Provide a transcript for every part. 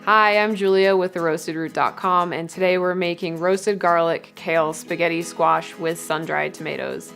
Hi, I'm Julia with theroastedroot.com, and today we're making roasted garlic kale spaghetti squash with sun-dried tomatoes.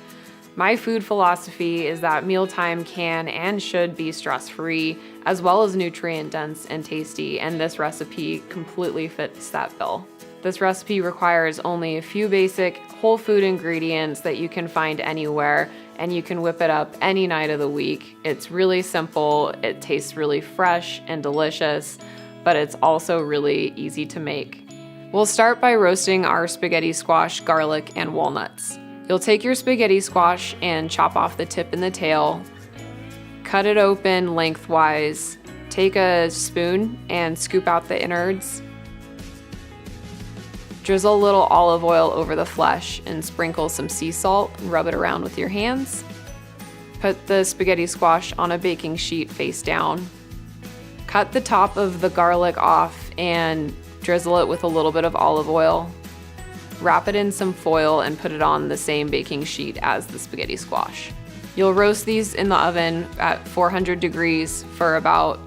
My food philosophy is that mealtime can and should be stress-free, as well as nutrient-dense and tasty, and this recipe completely fits that bill. This recipe requires only a few basic whole food ingredients that you can find anywhere, and you can whip it up any night of the week. It's really simple, it tastes really fresh and delicious, but it's also really easy to make. We'll start by roasting our spaghetti squash, garlic, and walnuts. You'll take your spaghetti squash and chop off the tip and the tail, cut it open lengthwise, take a spoon and scoop out the innards, drizzle a little olive oil over the flesh and sprinkle some sea salt and rub it around with your hands. Put the spaghetti squash on a baking sheet face down. Cut the top of the garlic off and drizzle it with a little bit of olive oil. Wrap it in some foil and put it on the same baking sheet as the spaghetti squash. You'll roast these in the oven at 400 degrees for about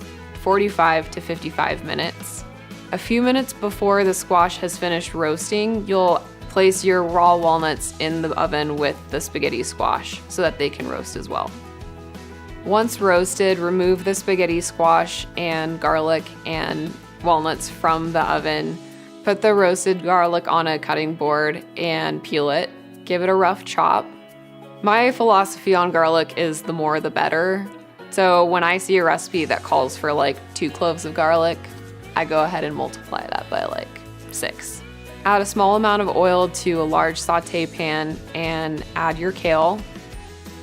45 to 55 minutes. A few minutes before the squash has finished roasting, you'll place your raw walnuts in the oven with the spaghetti squash so that they can roast as well. Once roasted, remove the spaghetti squash and garlic and walnuts from the oven. Put the roasted garlic on a cutting board and peel it. Give it a rough chop. My philosophy on garlic is the more the better. So when I see a recipe that calls for like 2 cloves of garlic, I go ahead and multiply that by like 6. Add a small amount of oil to a large saute pan and add your kale.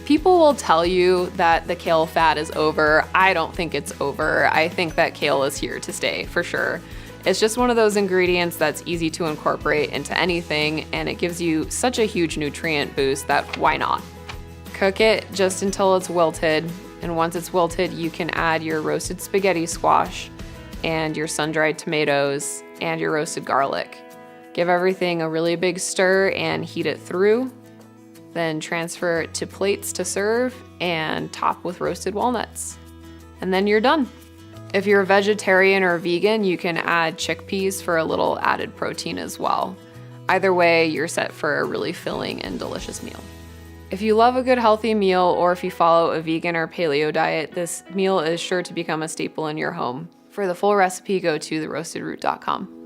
People will tell you that the kale fad is over. I don't think it's over. I think that kale is here to stay for sure. It's just one of those ingredients that's easy to incorporate into anything, and it gives you such a huge nutrient boost that why not? Cook it just until it's wilted, and once it's wilted, you can add your roasted spaghetti squash and your sun-dried tomatoes and your roasted garlic. Give everything a really big stir and heat it through. Then transfer it to plates to serve and top with roasted walnuts. And then you're done. If you're a vegetarian or a vegan, you can add chickpeas for a little added protein as well. Either way, you're set for a really filling and delicious meal. If you love a good healthy meal, or if you follow a vegan or paleo diet, this meal is sure to become a staple in your home. For the full recipe, go to theroastedroot.com.